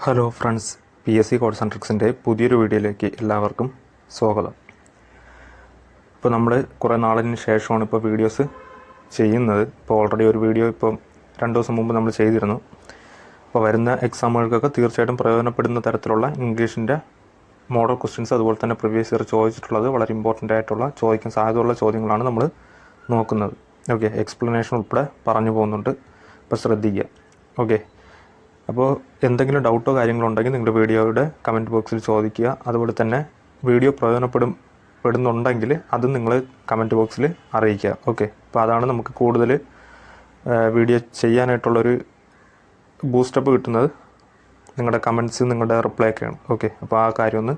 Hello friends, PSC course and ട്രിക്സിൻ്റെ പുതിയൊരു വീഡിയോയിലേക്ക് എല്ലാവർക്കും സ്വാഗതം. ഇപ്പോൾ നമ്മൾ കുറേ നാളിന് ശേഷമാണ് ഇപ്പോൾ വീഡിയോസ് ചെയ്യുന്നത്. ഇപ്പോൾ ഓൾറെഡി ഒരു വീഡിയോ ഇപ്പം 2 ദിവസം മുമ്പ് നമ്മൾ ചെയ്തിരുന്നു. അപ്പോൾ വരുന്ന എക്സാമുകൾക്കൊക്കെ തീർച്ചയായിട്ടും പ്രയോജനപ്പെടുന്ന തരത്തിലുള്ള ഇംഗ്ലീഷിൻ്റെ മോഡൽ ക്വസ്റ്റ്യൻസ്, അതുപോലെ തന്നെ പ്രീവിയസ് ഇയർ ചോദിച്ചിട്ടുള്ളത് വളരെ ഇമ്പോർട്ടൻ്റ് ആയിട്ടുള്ള ചോദിക്കാൻ സാധ്യതയുള്ള ചോദ്യങ്ങളാണ് നമ്മൾ നോക്കുന്നത്. ഓക്കെ, എക്സ്പ്ലനേഷൻ ഉൾപ്പെടെ പറഞ്ഞു പോകുന്നുണ്ട്, അപ്പോൾ ശ്രദ്ധിക്കുക. ഓക്കെ, അപ്പോൾ എന്തെങ്കിലും ഡൗട്ടോ കാര്യങ്ങളോ ഉണ്ടെങ്കിൽ നിങ്ങളുടെ വീഡിയോയുടെ കമൻറ്റ് ബോക്സിൽ ചോദിക്കുക. അതുപോലെ തന്നെ വീഡിയോ പ്രയോജനപ്പെടുന്നുണ്ടെങ്കിൽ അതും നിങ്ങൾ കമൻറ്റ് ബോക്സിൽ അറിയിക്കുക. ഓക്കെ, അപ്പോൾ അതാണ് നമുക്ക് കൂടുതൽ വീഡിയോ ചെയ്യാനായിട്ടുള്ളൊരു ബൂസ്റ്റപ്പ് കിട്ടുന്നത്. നിങ്ങളുടെ കമൻറ്റ്സ്, നിങ്ങളുടെ റിപ്ലൈ ഒക്കെയാണ്. ഓക്കെ, അപ്പോൾ ആ കാര്യം ഒന്ന്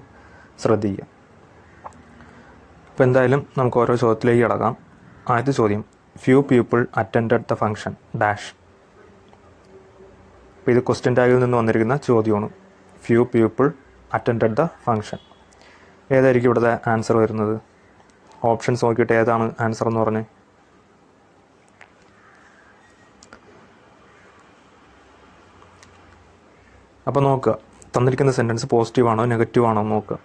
ശ്രദ്ധിക്കുക. അപ്പോൾ എന്തായാലും നമുക്ക് ഓരോ ചോദ്യത്തിലേക്ക് കിടക്കാം. ആദ്യത്തെ ചോദ്യം, few people attended the function dash. അപ്പോൾ ഇത് ക്വസ്റ്റ്യൻ ടാഗിൽ നിന്ന് വന്നിരിക്കുന്ന ചോദ്യമാണ്. Few people attended the function. ഏതായിരിക്കും ഇവിടുത്തെ ആൻസർ വരുന്നത്? ഓപ്ഷൻസ് നോക്കിയിട്ട് ഏതാണ് ആൻസർ എന്ന് പറഞ്ഞ്. അപ്പോൾ നോക്കുക, തന്നിരിക്കുന്ന സെൻറ്റൻസ് പോസിറ്റീവ് ആണോ നെഗറ്റീവ് ആണോ നോക്കുക.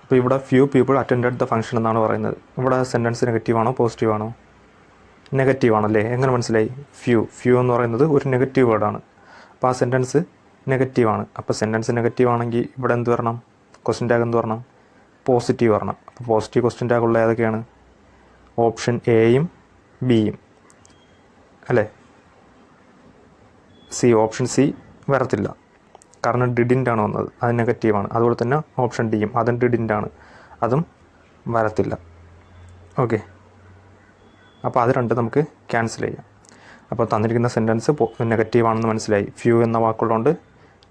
അപ്പോൾ ഇവിടെ few people attended the function എന്നാണ് പറയുന്നത്. ഇവിടെ സെൻറ്റൻസ് നെഗറ്റീവ് ആണോ പോസിറ്റീവ് ആണോ? നെഗറ്റീവ് ആണല്ലേ. എങ്ങനെ മനസ്സിലായി? ഫ്യൂ എന്ന് പറയുന്നത് ഒരു നെഗറ്റീവ് വേർഡാണ്. അപ്പോൾ ആ സെൻറ്റൻസ് നെഗറ്റീവാണ്. അപ്പോൾ സെൻറ്റൻസ് നെഗറ്റീവ് ആണെങ്കിൽ ഇവിടെ എന്ത് വരണം? ക്വസ്റ്റ്യൻ ടാഗ് എന്ത് വരണം? പോസിറ്റീവ് വരണം. അപ്പോൾ പോസിറ്റീവ് ക്വസ്റ്റ്യൻ ടാഗ് ഉള്ള ഏതൊക്കെയാണ്? ഓപ്ഷൻ എയും ബിയും അല്ലേ. ഓപ്ഷൻ സി വരത്തില്ല, കാരണം ഡിഡിൻ്റ് ആണ് വന്നത്, അത് നെഗറ്റീവാണ്. അതുപോലെ തന്നെ ഓപ്ഷൻ ഡിയും അതും ഡിഡിൻ്റ് ആണ്, അതും വരത്തില്ല. ഓക്കെ, അപ്പോൾ അത് രണ്ട് നമുക്ക് ക്യാൻസൽ ചെയ്യാം. അപ്പോൾ തന്നിരിക്കുന്ന സെൻറ്റൻസ് നെഗറ്റീവാണെന്ന് മനസ്സിലായി. ഫ്യൂ എന്ന വാക്കുള്ളതുകൊണ്ട്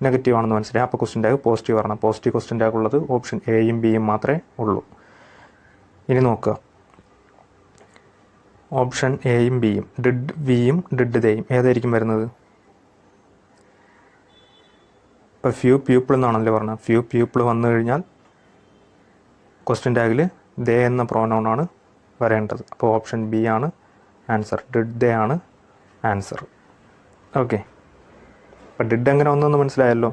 നെഗറ്റീവാണെന്ന് മനസ്സിലായി. അപ്പോൾ ക്വസ്റ്റ്യൻ ടാഗ് പോസിറ്റീവ് വരണം. പോസിറ്റീവ് ക്വസ്റ്റ്യൻ ടാഗ് ഉള്ളത് ഓപ്ഷൻ എയും ബിയും മാത്രമേ ഉള്ളൂ. ഇനി നോക്കുക, ഓപ്ഷൻ എയും ബിയും, ഡിഡ് വിയും ഡിഡ് ദയും ഏതായിരിക്കും വരുന്നത്? ഇപ്പോൾ ഫ്യൂ പീപ്പിൾ എന്നാണല്ലോ പറഞ്ഞത്. ഫ്യൂ പീപ്പിൾ വന്നു കഴിഞ്ഞാൽ ക്വസ്റ്റ്യൻ ടാഗിൽ ദേ എന്ന പ്രോനൗണാണ് വരേണ്ടത്. അപ്പോൾ ഓപ്ഷൻ ബി ആണ് ആൻസർ. ഡിഡ് ദേ ആണ് ആൻസർ. ഓക്കെ, അപ്പോൾ ഡിഡ് എങ്ങനെ വന്നതെന്ന് മനസ്സിലായല്ലോ.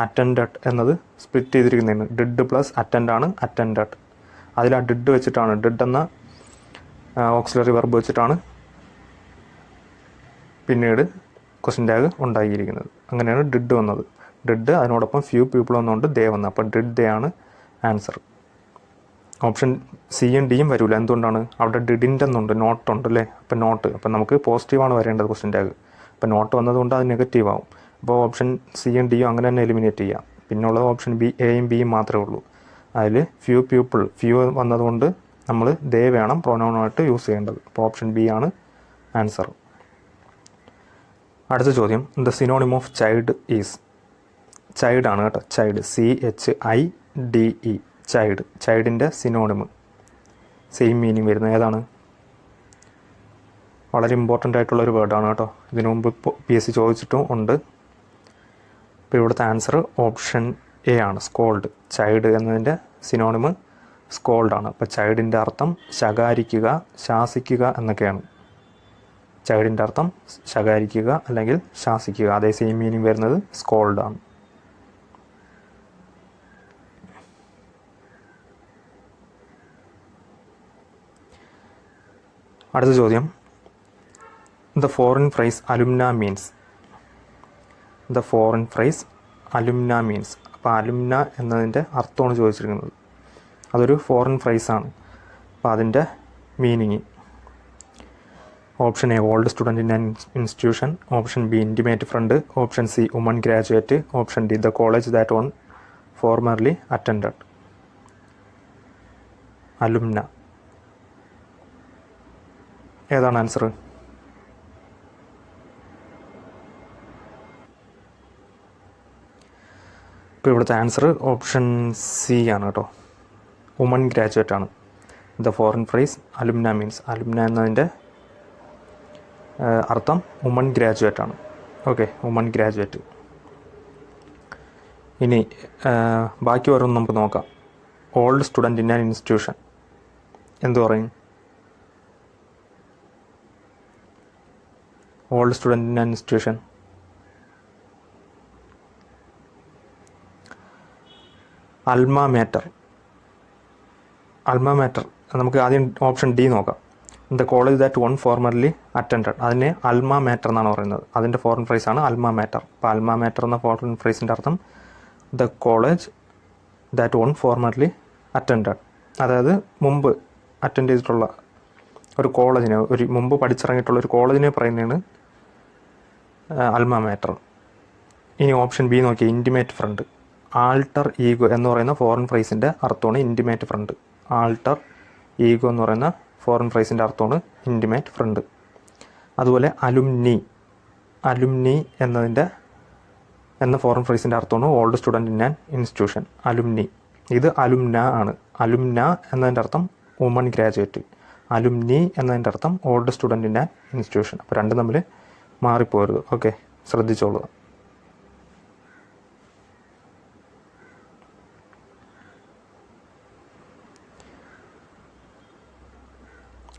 അറ്റൻഡഡ് എന്നത് സ്പ്ലിറ്റ് ചെയ്തിരിക്കുന്നതാണ്. ഡിഡ് പ്ലസ് അറ്റൻഡ് ആണ് അറ്റൻഡഡ്. അതിൽ ആ ഡിഡ് വെച്ചിട്ടാണ്, ഡിഡ് എന്ന ഓക്സിലറി വെർബ് വെച്ചിട്ടാണ് പിന്നീട് ക്വസ്റ്റ്യൻ ടാഗ് ഉണ്ടാക്കിയിരിക്കുന്നത്. അങ്ങനെയാണ് ഡിഡ് വന്നത്. ഡിഡ് അതിനോടൊപ്പം ഫ്യൂ പീപ്പിൾ വന്നുകൊണ്ട് ദേ വന്നത്. അപ്പോൾ ഡിഡ് ദേ ആണ് ആൻസർ. ഓപ്ഷൻ സിയും ഡിയും വരില്ല. എന്തുകൊണ്ടാണ്? അവിടെ ഡിഡിൻ്റെ എന്നുണ്ട്, നോട്ട് ഉണ്ട് അല്ലേ. അപ്പോൾ നോട്ട്, അപ്പം നമുക്ക് പോസിറ്റീവാണ് വരേണ്ടത് ക്വസ്റ്റ്യൻ ടാഗ്. അപ്പോൾ നോട്ട് വന്നതുകൊണ്ട് അത് നെഗറ്റീവ് ആവും. അപ്പോൾ ഓപ്ഷൻ സിയും ഡിയും അങ്ങനെ തന്നെ എലിമിനേറ്റ് ചെയ്യാം. പിന്നുള്ളത് ഓപ്ഷൻ ബി, എയും ബിയും മാത്രമേ ഉള്ളൂ. അതിൽ ഫ്യൂ വന്നതുകൊണ്ട് നമ്മൾ ദേ വേണം പ്രൊനൗണായിട്ട് യൂസ് ചെയ്യേണ്ടത്. അപ്പോൾ ഓപ്ഷൻ ബി ആണ് ആൻസർ. അടുത്ത ചോദ്യം, the synonym of child is. Child ആണ് കേട്ടോ, ചൈൽഡ്, CHIDE, ചൈൽഡ്. ചൈൽഡിൻ്റെ സിനോണിമ് സെയിം മീനിങ് വരുന്നത് ഏതാണ്? വളരെ ഇമ്പോർട്ടൻ്റ് ആയിട്ടുള്ളൊരു വേർഡാണ് കേട്ടോ. ഇതിനു മുമ്പ് PSC ചോദിച്ചിട്ടും ഉണ്ട്. ഇപ്പോൾ ഇവിടുത്തെ ആൻസർ ഓപ്ഷൻ എ ആണ്, സ്കോൾഡ്. ചൈൽഡ് എന്നതിൻ്റെ സിനോണിമ് സ്കോൾഡാണ്. അപ്പോൾ ചൈൽഡിൻ്റെ അർത്ഥം ശകാരിക്കുക, ശാസിക്കുക എന്നൊക്കെയാണ്. ചൈൽഡിൻ്റെ അർത്ഥം ശകാരിക്കുക അല്ലെങ്കിൽ ശാസിക്കുക. അതേ സെയിം മീനിങ് വരുന്നത് സ്കോൾഡാണ്. അടുത്ത ചോദ്യം, the foreign phrase alumna means. The foreign phrase alumna means. അപ്പോൾ അലുമിന എന്നതിൻ്റെ അർത്ഥമാണ് ചോദിച്ചിരിക്കുന്നത്. അതൊരു ഫോറിൻ ഫ്രൈസാണ്. അപ്പോൾ അതിൻ്റെ meaning option A old student in an institution, option B intimate friend, option C woman graduate, option D the college that one formerly attended. Alumna ഏതാണ് answer? ഇപ്പോൾ ഇവിടുത്തെ ആൻസർ ഓപ്ഷൻ സി ആണ് കേട്ടോ, വുമൺ ഗ്രാജുവേറ്റ് ആണ്. The foreign phrase alumna means, alumna എന്നതിൻ്റെ അർത്ഥം woman graduate ആണ്. Okay, woman graduate. ഇനി ബാക്കി ഓരോന്നും നമുക്ക് നോക്കാം. Old student in an institution എന്തു പറയും? Old student in an institution alma matter. നമുക്ക് ആദ്യം ഓപ്ഷൻ ഡി നോക്കാം. The college that one formerly attended, അതിനെ അൽമാ മാറ്റർ എന്നാണ് പറയുന്നത്. അതിൻ്റെ ഫോറിൻ ഫ്രേസാണ് അൽമാ മാറ്റർ. അപ്പോൾ അൽമാ മാറ്റർ എന്ന ഫോറിൻ ഫ്രേസിൻ്റെ അർത്ഥം the college that one formerly attended, അതായത് മുമ്പ് അറ്റൻഡ് ചെയ്തിട്ടുള്ള ഒരു കോളേജിനെ, ഒരു മുമ്പ് പഠിച്ചിറങ്ങിയിട്ടുള്ള ഒരു കോളേജിനെ പറയുന്നതാണ് അൽമാ മാറ്റർ. ഇനി ഓപ്ഷൻ ബി നോക്കിയാൽ ഇൻറ്റിമേറ്റ് ഫ്രണ്ട്. ആൾട്ടർ ഈഗോ എന്ന് പറയുന്ന ഫോറിൻ ഫ്രേസിൻ്റെ അർത്ഥമാണ് ഇൻറ്റിമേറ്റ് ഫ്രണ്ട്. ആൾട്ടർ ഈഗോ എന്ന് പറയുന്ന ഫോറിൻ ഫ്രേസിൻ്റെ അർത്ഥമാണ് ഇൻറ്റിമേറ്റ് ഫ്രണ്ട്. അതുപോലെ അലുമിനി എന്ന ഫോറിൻ ഫ്രേസിൻ്റെ അർത്ഥമാണ് old student in an institution. Alumni, ഇത് അലുംന ആണ്. അലുംന എന്നതിൻ്റെ അർത്ഥം വുമൺ ഗ്രാജുവേറ്റ്. അലുമിനി എന്നതിൻ്റെ അർത്ഥം old student in an institution. അപ്പോൾ രണ്ടും തമ്മിൽ മാറിപ്പോരുത്. ഓക്കെ, ശ്രദ്ധിച്ചോളുക.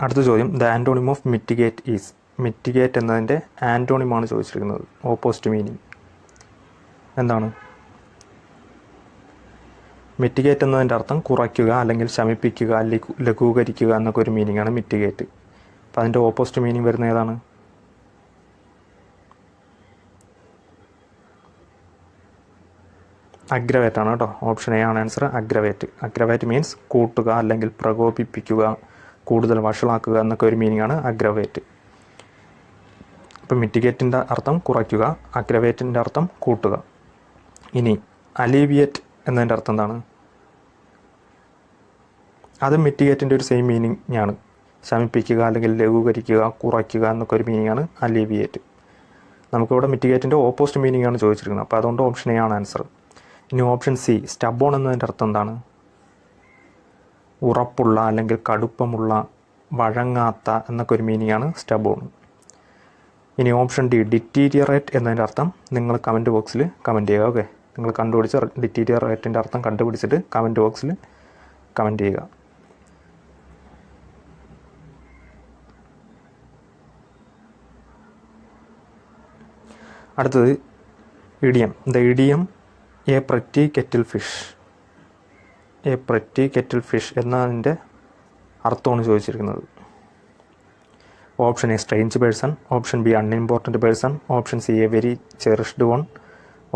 അടുത്ത ചോദ്യം, the antonym of mitigate is. Mitigate എന്നതിൻ്റെ ആൻറ്റോണിമാണ് ചോദിച്ചിരിക്കുന്നത്. ഓപ്പോസിറ്റ് മീനിങ് എന്താണ്? മിറ്റിഗേറ്റ് എന്നതിൻ്റെ അർത്ഥം കുറയ്ക്കുക അല്ലെങ്കിൽ ശമിപ്പിക്കുക, ലഘൂകരിക്കുക എന്നൊക്കെ ഒരു മീനിങ്ങാണ് മിറ്റിഗേറ്റ്. അപ്പോൾ അതിൻ്റെ ഓപ്പോസിറ്റ് മീനിങ് വരുന്ന ഏതാണ്? അഗ്രവേറ്റ് ആണ് കേട്ടോ. ഓപ്ഷൻ എ ആണ് ആൻസർ, അഗ്രവേറ്റ്. അഗ്രവേറ്റ് മീൻസ് കൂട്ടുക അല്ലെങ്കിൽ പ്രകോപിപ്പിക്കുക, കൂടുതൽ വഷളാക്കുക എന്നൊക്കെ ഒരു മീനിങ്ങാണ് അഗ്രവേറ്റ്. അപ്പോൾ മിറ്റിഗേറ്റിൻ്റെ അർത്ഥം കുറയ്ക്കുക, അഗ്രവേറ്റിൻ്റെ അർത്ഥം കൂട്ടുക. ഇനി അലീവിയേറ്റ് എന്നതിൻ്റെ അർത്ഥം എന്താണ്? അത് മിറ്റിഗേറ്റിൻ്റെ ഒരു സെയിം മീനിങ് ആണ്. ശമിപ്പിക്കുക അല്ലെങ്കിൽ ലഘൂകരിക്കുക, കുറയ്ക്കുക എന്നൊക്കെ ഒരു മീനിങ്ങാണ് അലീവിയേറ്റ്. നമുക്കിവിടെ മിറ്റിഗേറ്റിൻ്റെ ഓപ്പോസിറ്റ് മീനിങ് ആണ് ചോദിച്ചിരിക്കുന്നത്. അപ്പോൾ അതുകൊണ്ട് ഓപ്ഷൻ എ ആണ് ആൻസർ. ഇനി ഓപ്ഷൻ സി, സ്റ്റബോൺ എന്നതിൻ്റെ അർത്ഥം എന്താണ്? ഉറപ്പുള്ള അല്ലെങ്കിൽ കടുപ്പമുള്ള, വഴങ്ങാത്ത എന്നൊക്കെ ഒരു മീനിങ്ങാണ് സ്റ്റബോൺ. ഇനി ഓപ്ഷൻ ഡി, ഡിറ്റീരിയറേറ്റ് എന്നതിൻ്റെ അർത്ഥം നിങ്ങൾ കമൻറ്റ് ബോക്സിൽ കമൻറ്റ് ചെയ്യുക. ഓക്കെ, നിങ്ങൾ കണ്ടുപിടിച്ച ഡിറ്റീരിയറേറ്റിൻ്റെ അർത്ഥം കണ്ടുപിടിച്ചിട്ട് കമൻറ്റ് ബോക്സിൽ കമൻറ്റ് ചെയ്യുക. അടുത്തത് idiom. The idiom A pretty kettle fish. A pretty kettle fish എന്നതിൻ്റെ അർത്ഥമാണ് ചോദിച്ചിരിക്കുന്നത്. Option A strange person, option B unimportant person, option C A very cherished one,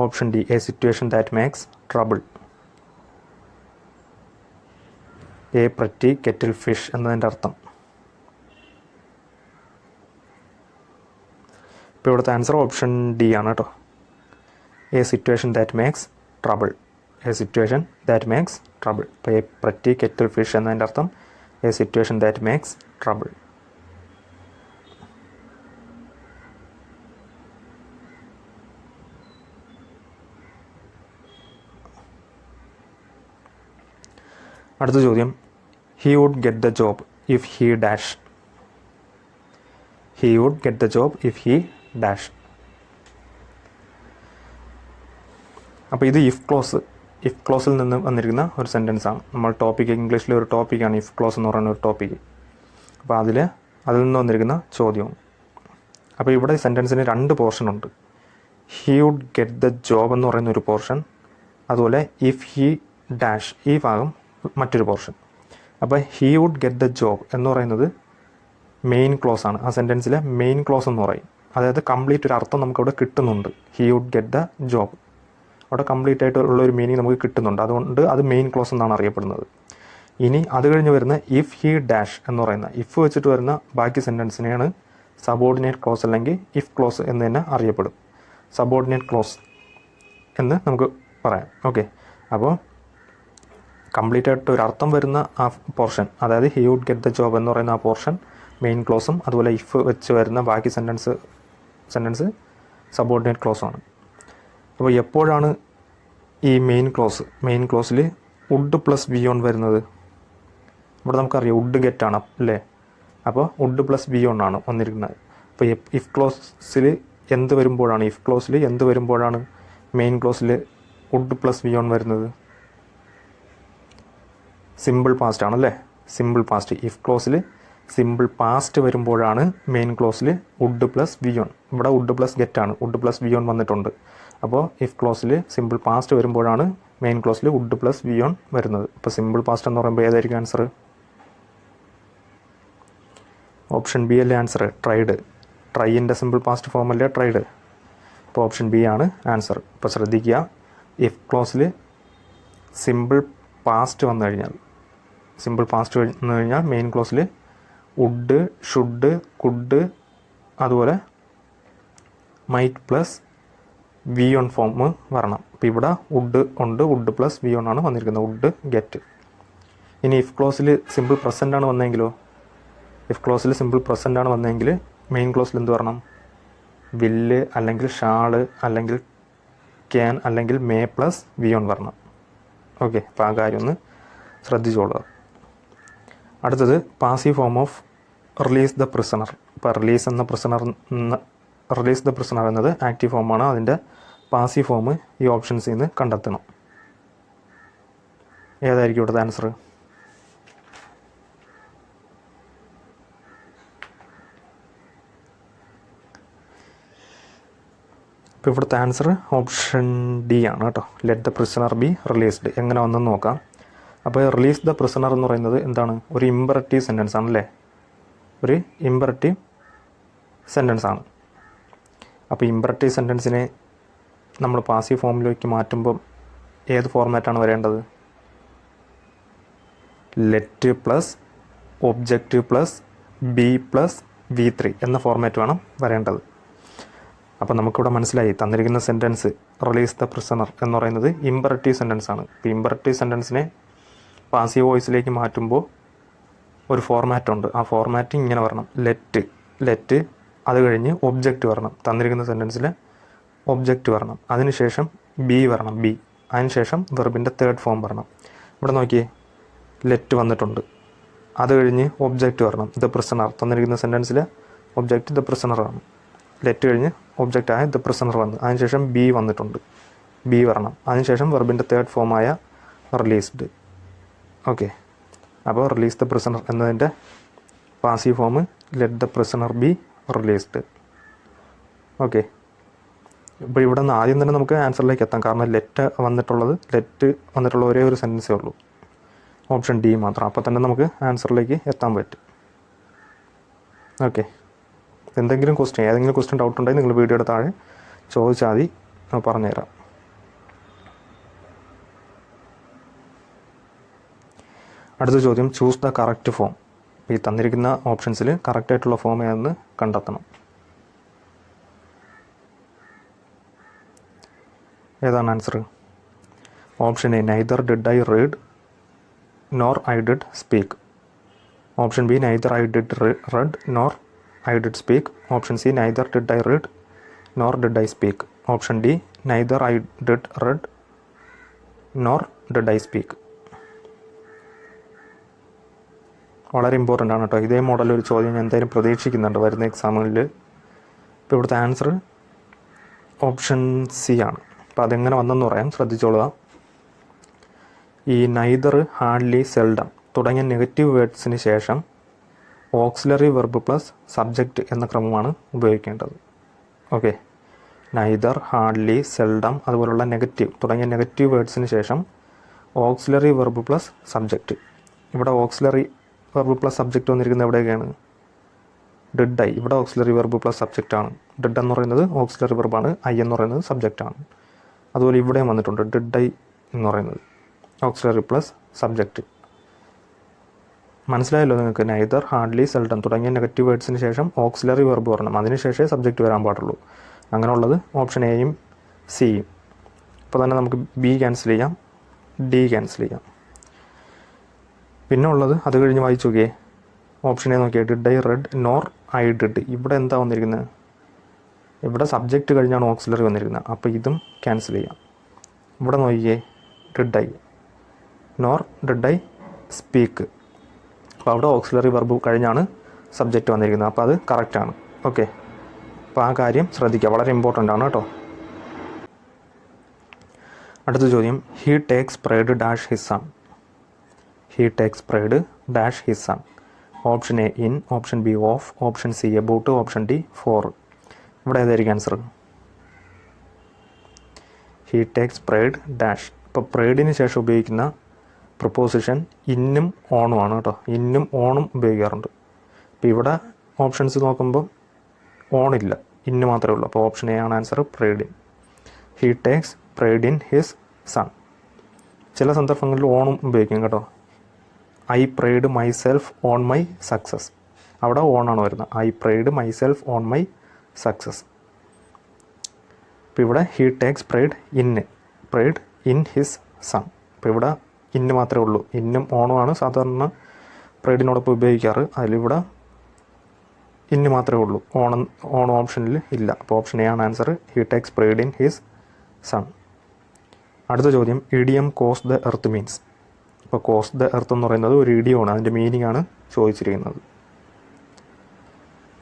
option D A situation that makes trouble. A pretty kettle fish എന്നതിൻ്റെ അർത്ഥം. ഇപ്പോൾ ഇവിടുത്തെ answer option D ആണ് കേട്ടോ. A situation that makes trouble. A situation that makes trouble. ഇപ്പോൾ A pretty kettle fish എന്നതിൻ്റെ അർത്ഥം A situation that makes trouble. അടുത്ത ചോദ്യം, he would get the job if he dash. He would get the job if he dash. അപ്പോൾ ഇത് if ക്ലോസിൽ നിന്ന് വന്നിരിക്കുന്ന ഒരു സെൻറ്റൻസാണ്. നമ്മൾ ടോപ്പിക്ക്, ഇംഗ്ലീഷിലെ ഒരു ടോപ്പിക്കാണ് ഇഫ് ക്ലോസ് എന്ന് പറയുന്ന ഒരു ടോപ്പിക്ക്. അപ്പോൾ അതിൽ നിന്ന് വന്നിരിക്കുന്ന ചോദ്യവും. അപ്പോൾ ഇവിടെ സെൻറ്റൻസിന് രണ്ട് പോർഷൻ ഉണ്ട്. He would get the job എന്ന് പറയുന്ന ഒരു പോർഷൻ, അതുപോലെ ഇഫ് ഹി ഡാഷ് ഈ ഭാഗം മറ്റൊരു പോർഷൻ. അപ്പോൾ he would get the job എന്ന് പറയുന്നത് മെയിൻ ക്ലോസ് ആണ്. ആ സെൻറ്റൻസിലെ മെയിൻ ക്ലോസ് എന്ന് പറയും. അതായത് കംപ്ലീറ്റ് ഒരു അർത്ഥം നമുക്കവിടെ കിട്ടുന്നുണ്ട്. He would get the job, അവിടെ കംപ്ലീറ്റ് ആയിട്ട് ഉള്ളൊരു മീനിങ് നമുക്ക് കിട്ടുന്നുണ്ട്. അതുകൊണ്ട് അത് മെയിൻ ക്ലോസ് എന്നാണ് അറിയപ്പെടുന്നത്. ഇനി അത് കഴിഞ്ഞ് വരുന്ന ഇഫ് ഹി ഡാഷ് എന്ന് പറയുന്ന ഇഫ് വെച്ചിട്ട് വരുന്ന ബാക്കി സെൻറ്റൻസിനെയാണ് സബോർഡിനേറ്റ് ക്ലോസ് അല്ലെങ്കിൽ ഇഫ് ക്ലോസ് എന്ന് തന്നെ അറിയപ്പെടും. സബോർഡിനേറ്റ് ക്ലോസ് എന്ന് നമുക്ക് പറയാം. ഓക്കെ, അപ്പോൾ കംപ്ലീറ്റ് ആയിട്ട് ഒരു അർത്ഥം വരുന്ന ആ പോർഷൻ, അതായത് he would get the job എന്ന് പറയുന്ന ആ പോർഷൻ മെയിൻ ക്ലോസും, അതുപോലെ ഇഫ് വെച്ച് വരുന്ന ബാക്കി സെൻറ്റൻസ് സബോർഡിനേറ്റ് ക്ലോസുമാണ്. അപ്പോൾ എപ്പോഴാണ് ഈ മെയിൻ ക്ലോസിൽ വുഡ് പ്ലസ് ബി ഓൺ വരുന്നത്? ഇവിടെ നമുക്കറിയാം വുഡ് ഗെറ്റ് ആണ് അല്ലേ. അപ്പോൾ വുഡ് പ്ലസ് ബി ഓൺ ആണ് വന്നിരിക്കുന്നത്. അപ്പോൾ ഇഫ് ക്ലോസിൽ എന്ത് വരുമ്പോഴാണ് മെയിൻ ക്ലോസിൽ വുഡ് പ്ലസ് ബി ഓൺ വരുന്നത്? സിമ്പിൾ പാസ്റ്റ് ആണല്ലേ. Simple past. ഇഫ് ക്ലോസിൽ സിമ്പിൾ പാസ്റ്റ് വരുമ്പോഴാണ് മെയിൻ ക്ലോസിൽ വുഡ് പ്ലസ് ബി ഓൺ. ഇവിടെ വുഡ് പ്ലസ് ഗെറ്റ് ആണ്, വുഡ് പ്ലസ് ബി ഓൺ വന്നിട്ടുണ്ട്. അപ്പോൾ ഇഫ് ക്ലോസിൽ സിമ്പിൾ പാസ്റ്റ് വരുമ്പോഴാണ് മെയിൻ ക്ലോസിൽ വുഡ് പ്ലസ് വി ഓൺ വരുന്നത്. ഇപ്പോൾ സിമ്പിൾ പാസ്റ്റ് എന്ന് പറയുമ്പോൾ ഏതായിരിക്കും ആൻസർ? ഓപ്ഷൻ ബി അല്ലേ ആൻസർ? ട്രൈഡ്. ട്രൈയിൻ്റെ സിമ്പിൾ പാസ്റ്റ് ഫോം അല്ലേ ട്രൈഡ്? അപ്പോൾ ഓപ്ഷൻ ബി ആണ് ആൻസർ. ഇപ്പോൾ ശ്രദ്ധിക്കുക, ഇഫ് ക്ലോസിൽ സിമ്പിൾ പാസ്റ്റ് വന്നു കഴിഞ്ഞാൽ മെയിൻ ക്ലോസിൽ വുഡ്, ഷുഡ്, കുഡ്, അതുപോലെ might plus V one form വരണം. അപ്പോൾ ഇവിടെ വുഡ് ഉണ്ട്, വുഡ് പ്ലസ് വി ഓൺ ആണ് വന്നിരിക്കുന്നത്, വുഡ് ഗെറ്റ്. ഇനി ഇഫ് ക്ലോസിൽ സിമ്പിൾ പ്രസൻ്റ് ആണ് വന്നെങ്കിലോ? ഇഫ് ക്ലോസിൽ സിമ്പിൾ പ്രസൻ്റ് ആണ് വന്നെങ്കിൽ മെയിൻ ക്ലോസിൽ എന്ത് വരണം? വില്ല് അല്ലെങ്കിൽ ഷാള് അല്ലെങ്കിൽ ക്യാൻ അല്ലെങ്കിൽ മേ പ്ലസ് വി ഓൺ വരണം. ഓക്കെ, അപ്പോൾ ആ കാര്യം ഒന്ന് ശ്രദ്ധിച്ചോളുക. അടുത്തത് passive form of release the prisoner. ഇപ്പോൾ റിലീസ് ദ പ്രിസണർ എന്നത് ആക്റ്റീവ് ഫോമാണ്. അതിൻ്റെ പാസീവ് ഫോം ഈ ഓപ്ഷൻസിൽ നിന്ന് കണ്ടെത്തണം. ഏതായിരിക്കും ഇവിടുത്തെ ആൻസർ? ഇപ്പോൾ ഇവിടുത്തെ ആൻസർ ഓപ്ഷൻ ഡി ആണ് കേട്ടോ. Let the prisoner be released. എങ്ങനെ വന്നെന്ന് നോക്കാം. അപ്പോൾ റിലീസ് ദ പ്രിസണർ എന്ന് പറയുന്നത് എന്താണ്? ഒരു ഇമ്പററ്റീവ് സെൻറ്റൻസ് ആണല്ലേ, ഒരു ഇമ്പററ്റീവ് സെൻറ്റൻസ് ആണ്. അപ്പോൾ ഇമ്പററ്റീവ് സെൻറ്റൻസിനെ നമ്മൾ പാസീവ് ഫോമിലേക്ക് മാറ്റുമ്പം ഏത് ഫോർമാറ്റാണ് വരേണ്ടത്? Let plus object plus B plus V3 എന്ന ഫോർമാറ്റ് വേണം വരേണ്ടത്. അപ്പോൾ നമുക്കിവിടെ മനസ്സിലായി, തന്നിരിക്കുന്ന സെൻറ്റൻസ് റിലീസ് ദ പ്രിസണർ എന്ന് പറയുന്നത് ഇമ്പററ്റീവ് സെൻറ്റൻസ് ആണ്. ഇപ്പോൾ ഇമ്പററ്റീവ് സെൻറ്റൻസിനെ പാസീവ് വോയിസിലേക്ക് മാറ്റുമ്പോൾ ഒരു ഫോർമാറ്റ് ഉണ്ട്. ആ ഫോർമാറ്റ് ഇങ്ങനെ വരണം. ലെറ്റ് അത് കഴിഞ്ഞ് ഒബ്ജക്റ്റ് വരണം. തന്നിരിക്കുന്ന സെൻറ്റൻസിൽ ഒബ്ജക്റ്റ് വരണം. അതിനുശേഷം ബി വരണം, ബി. അതിനുശേഷം വെർബിൻ്റെ തേർഡ് ഫോം വരണം. ഇവിടെ നോക്കിയേ, ലെറ്റ് വന്നിട്ടുണ്ട്. അത് കഴിഞ്ഞ് ഒബ്ജക്റ്റ് വരണം, ദ പ്രിസണർ. തന്നിരിക്കുന്ന സെൻറ്റൻസിൽ ഒബ്ജക്റ്റ് ദ പ്രിസണർ ആണ്. ലെറ്റ് കഴിഞ്ഞ് ഒബ്ജക്റ്റായ ദ പ്രിസണർ വന്നു. അതിനുശേഷം ബി വന്നിട്ടുണ്ട്, ബി വരണം. അതിനുശേഷം വെർബിൻ്റെ തേർഡ് ഫോമായ റിലീസ്ഡ്. ഓക്കെ, അപ്പോൾ റിലീസ് ദ പ്രിസണർ എന്നതിൻ്റെ passive form let the prisoner be released. Okay, ഇപ്പോൾ ഇവിടെ നിന്ന് ആദ്യം തന്നെ നമുക്ക് ആൻസറിലേക്ക് എത്താം. കാരണം ലെറ്റ് വന്നിട്ടുള്ള ഒരേ ഒരു സെൻറ്റൻസേ ഉള്ളൂ, ഓപ്ഷൻ ഡി മാത്രം. അപ്പോൾ തന്നെ നമുക്ക് ആൻസറിലേക്ക് എത്താൻ പറ്റും. ഓക്കെ, ഏതെങ്കിലും ക്വസ്റ്റ്യൻ ഡൗട്ട് ഉണ്ടെങ്കിൽ നിങ്ങൾ വീഡിയോയുടെ താഴെ ചോദിച്ചാൽ മതി, പറഞ്ഞുതരാം. അടുത്ത ചോദ്യം, ചൂസ് ദ കറക്റ്റ് ഫോം. ഈ തന്നിരിക്കുന്ന ഓപ്ഷൻസിൽ കറക്റ്റായിട്ടുള്ള ഫോം ഏതെന്ന് കണ്ടെത്തണം. ഏതാണ് answer? Option A neither did I read nor I did speak. Option B neither I did red nor I did speak. Option C neither did I read nor did I speak. Option D neither I did red nor did I speak. വളരെ important ആണ് കേട്ടോ. ഇതേ model ഒരു ചോദ്യം ഞാൻ എന്തായാലും പ്രതീക്ഷിക്കുന്നുണ്ട് വരുന്ന എക്സാമുകളിൽ. ഇപ്പോൾ ഇവിടുത്തെ ആൻസർ ഓപ്ഷൻ സി ആണ്. അപ്പോൾ അതെങ്ങനെ വന്നെന്ന് പറയാം, ശ്രദ്ധിച്ചോളുക. ഈ നൈദർ, ഹാർഡ്ലി, സെൽഡം തുടങ്ങിയ നെഗറ്റീവ് വേർഡ്സിന് ശേഷം ഓക്സിലറി വെർബ് പ്ലസ് സബ്ജക്റ്റ് എന്ന ക്രമമാണ് ഉപയോഗിക്കേണ്ടത്. ഓക്കെ, നൈദർ, ഹാർഡ്ലി, സെൽഡം അതുപോലുള്ള തുടങ്ങിയ നെഗറ്റീവ് വേർഡ്സിന് ശേഷം ഓക്സിലറി വെർബ് പ്ലസ് സബ്ജക്റ്റ്. ഇവിടെ ഓക്സിലറി വെർബ് പ്ലസ് സബ്ജക്റ്റ് വന്നിരിക്കുന്നത് എവിടെയൊക്കെയാണ്? Did I. ഇവിടെ ഓക്സിലറി വെർബ് പ്ലസ് സബ്ജക്റ്റ് ആണ്. ഡിഡ് എന്ന് പറയുന്നത് ഓക്സിലറി വെർബാണ്, ഐ എന്ന് പറയുന്നത് സബ്ജക്റ്റ് ആണ്. അതുപോലെ ഇവിടെയും വന്നിട്ടുണ്ട് ഡിഡ് ഐ എന്ന് പറയുന്നത് ഓക്സിലറി പ്ലസ് സബ്ജക്റ്റ്. മനസ്സിലായല്ലോ നിങ്ങൾക്ക്? നൈദർ, ഹാർഡ്ലി, സെൽഡം തുടങ്ങിയ നെഗറ്റീവ് വേർഡ്സിന് ശേഷം ഓക്സിലറി വെർബ് വരണം, അതിനുശേഷമേ സബ്ജക്റ്റ് വരാൻ പാടുള്ളൂ. അങ്ങനെയുള്ളത് ഓപ്ഷൻ എയും സിയും. ഇപ്പോൾ തന്നെ നമുക്ക് ബി ക്യാൻസൽ ചെയ്യാം, ഡി ക്യാൻസൽ ചെയ്യാം. പിന്നെ ഉള്ളത് അത് കഴിഞ്ഞ് വായിച്ചു നോക്കിയേ, ഓപ്ഷൻ എ നോക്കിയേ, did I read nor I did. ഇവിടെ എന്താ വന്നിരിക്കുന്നത്? ഇവിടെ സബ്ജക്റ്റ് കഴിഞ്ഞാണ് ഓക്സിലറി വന്നിരിക്കുന്നത്, അപ്പോൾ ഇതും ക്യാൻസൽ ചെയ്യാം. ഇവിടെ നോക്കിയേ, did I nor did I speak. അപ്പോൾ അവിടെ ഓക്സിലറി വെർബ് കഴിഞ്ഞാണ് സബ്ജക്റ്റ് വന്നിരിക്കുന്നത്, അപ്പോൾ അത് കറക്റ്റാണ്. ഓക്കെ, അപ്പോൾ ആ കാര്യം ശ്രദ്ധിക്കുക, വളരെ ഇമ്പോർട്ടൻ്റ് ആണ് കേട്ടോ. അടുത്ത ചോദ്യം, he takes pride dash his son. He takes pride dash his son. Option A in, option B of, option C about, option D for. ഇവിടെ ഏതായിരിക്കും answer? He takes pride dash. ഇപ്പോൾ പ്രേഡിന് ശേഷം ഉപയോഗിക്കുന്ന പ്രപ്പോസിഷൻ ഇന്നും ഓണുമാണ് കേട്ടോ. ഇന്നും ഓണും ഉപയോഗിക്കാറുണ്ട്. ഇപ്പോൾ ഇവിടെ ഓപ്ഷൻസ് നോക്കുമ്പോൾ ഓണില്ല, ഇന്ന് മാത്രമേ ഉള്ളൂ. അപ്പോൾ ഓപ്ഷൻ എ ആണ് answer, pride in. He takes pride in his son. ചില സന്ദർഭങ്ങളിൽ ഓണും ഉപയോഗിക്കും കേട്ടോ. I pride myself on my success. അവിടെ ഓണാണ് വരുന്നത്. I pride myself on my success. ഇപ്പോൾ ഇവിടെ he takes pride in his son. ഇപ്പോൾ ഇവിടെ ഇന്ന് മാത്രമേ ഉള്ളൂ. ഇന്നും ഓണമാണ് സാധാരണ പ്രൈഡിനോടൊപ്പം ഉപയോഗിക്കാറ്. അതിലിവിടെ ഇന്ന് മാത്രമേ ഉള്ളൂ. ഓണം ഓപ്ഷനിൽ ഇല്ല. അപ്പോൾ ഓപ്ഷൻ എ ആണ് answer, he takes pride in his son. അടുത്ത ചോദ്യം, idiom cause the earth means. ഇപ്പോൾ കോസ് ദ എർത്ത് എന്ന് പറയുന്നത് ഒരു ഇഡിയമാണ്. അതിൻ്റെ മീനിങ് ആണ് ചോദിച്ചിരിക്കുന്നത്.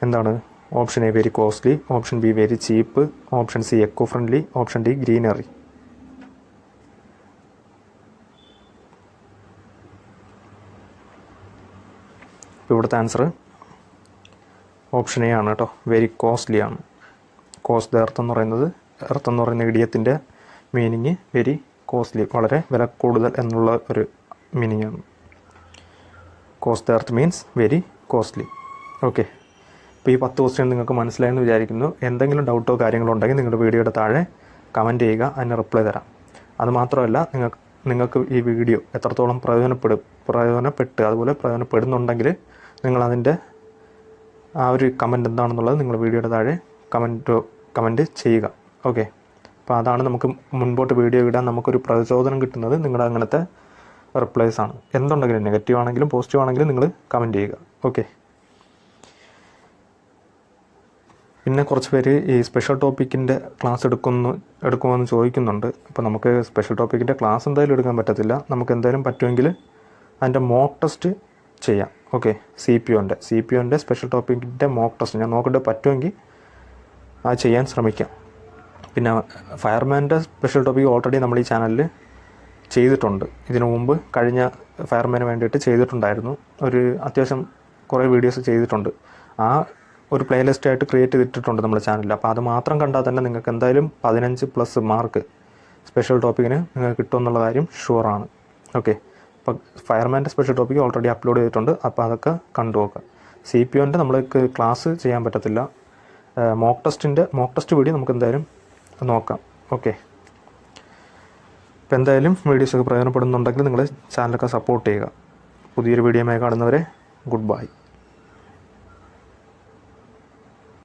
എന്താണ്? Option A very costly, option be very cheap, option C eco friendly, option D greenery. ഇപ്പോൾ ഇവിടുത്തെ ആൻസർ ഓപ്ഷൻ എ ആണ് കേട്ടോ, വെരി കോസ്റ്റ്ലി ആണ്. കോസ്റ്റ് ദ എർത്ത് എന്ന് പറയുന്ന ഇഡിയത്തിൻ്റെ മീനിങ് വെരി കോസ്റ്റ്ലി, വളരെ വില കൂടുതൽ എന്നുള്ള ഒരു മീനിങ് ആണ്. Cost the earth means very costly. Okay, ഇപ്പോൾ ഈ 10 ക്വസ്റ്റ്യൻ നിങ്ങൾക്ക് മനസ്സിലായെന്ന് വിചാരിക്കുന്നു. എന്തെങ്കിലും ഡൗട്ടോ കാര്യങ്ങളോ ഉണ്ടെങ്കിൽ നിങ്ങളുടെ വീഡിയോയുടെ താഴെ കമൻറ്റ് ചെയ്യുക, അതിന് റിപ്ലൈ തരാം. അതുമാത്രമല്ല, നിങ്ങൾക്ക് ഈ വീഡിയോ എത്രത്തോളം പ്രയോജനപ്പെട്ട് അതുപോലെ പ്രയോജനപ്പെടുന്നുണ്ടെങ്കിൽ നിങ്ങളതിൻ്റെ ആ ഒരു കമൻറ്റ് എന്താണെന്നുള്ളത് നിങ്ങൾ വീഡിയോയുടെ താഴെ കമൻറ്റ് ചെയ്യുക. ഓക്കെ, അപ്പോൾ അതാണ് നമുക്ക് മുൻപോട്ട് വീഡിയോ ഇടാൻ നമുക്കൊരു പ്രചോദനം കിട്ടുന്നത്. നിങ്ങളുടെ അങ്ങനത്തെ റിപ്ലൈസ് ആണ്. എന്തുണ്ടെങ്കിലും നെഗറ്റീവ് ആണെങ്കിലും പോസിറ്റീവ് ആണെങ്കിലും നിങ്ങൾ കമൻറ്റ് ചെയ്യുക. ഓക്കെ, പിന്നെ കുറച്ച് പേര് ഈ സ്പെഷ്യൽ ടോപ്പിക്കിൻ്റെ ക്ലാസ് എടുക്കുമെന്ന് ചോദിക്കുന്നുണ്ട്. അപ്പോൾ നമുക്ക് സ്പെഷ്യൽ ടോപ്പിക്കിൻ്റെ ക്ലാസ് എന്തായാലും എടുക്കാൻ പറ്റത്തില്ല. നമുക്ക് എന്തായാലും പറ്റുമെങ്കിൽ അതിൻ്റെ മോക്ക് ടെസ്റ്റ് ചെയ്യാം. ഓക്കെ, സി പി ഒൻ്റെ സ്പെഷ്യൽ ടോപ്പിക്കിൻ്റെ മോക്ക് ടെസ്റ്റ് ഞാൻ നോക്കിയിട്ട് പറ്റുമെങ്കിൽ അത് ചെയ്യാൻ ശ്രമിക്കാം. പിന്നെ ഫയർമാൻ്റെ സ്പെഷ്യൽ ടോപ്പിക്ക് ഓൾറെഡി നമ്മൾ ഈ ചാനലിൽ ചെയ്തിട്ടുണ്ട്. ഇതിനു മുമ്പ് കഴിഞ്ഞ ഫയർമാന് വേണ്ടിയിട്ട് ചെയ്തിട്ടുണ്ടായിരുന്നു. ഒരു അത്യാവശ്യം കുറേ വീഡിയോസ് ചെയ്തിട്ടുണ്ട്. ആ ഒരു പ്ലേലിസ്റ്റായിട്ട് ക്രിയേറ്റ് ചെയ്തിട്ടുണ്ട് നമ്മുടെ ചാനലിൽ. അപ്പോൾ അത് മാത്രം കണ്ടാൽ തന്നെ നിങ്ങൾക്ക് എന്തായാലും 15+ മാർക്ക് സ്പെഷ്യൽ ടോപ്പിക്കിന് നിങ്ങൾക്ക് കിട്ടുമെന്നുള്ള കാര്യം ഷുവറാണ്. ഓക്കെ, അപ്പോൾ ഫയർമാൻ്റെ സ്പെഷ്യൽ ടോപ്പിക്ക് ഓൾറെഡി അപ്ലോഡ് ചെയ്തിട്ടുണ്ട്. അപ്പോൾ അതൊക്കെ കണ്ടു നോക്കുക. സി പി ഒൻ്റെ നമ്മൾക്ക് ക്ലാസ് ചെയ്യാൻ പറ്റത്തില്ല. മോക്ക് ടെസ്റ്റ് വീഡിയോ നമുക്ക് എന്തായാലും നോക്കാം. ഓക്കെ, അപ്പോൾ എന്തായാലും വീഡിയോസൊക്കെ പ്രയോജനപ്പെടുന്നുണ്ടെങ്കിൽ നിങ്ങൾ ചാനലൊക്കെ സപ്പോർട്ട് ചെയ്യുക. പുതിയൊരു വീഡിയോയുമായി കാണുന്നവരെ ഗുഡ് ബൈ.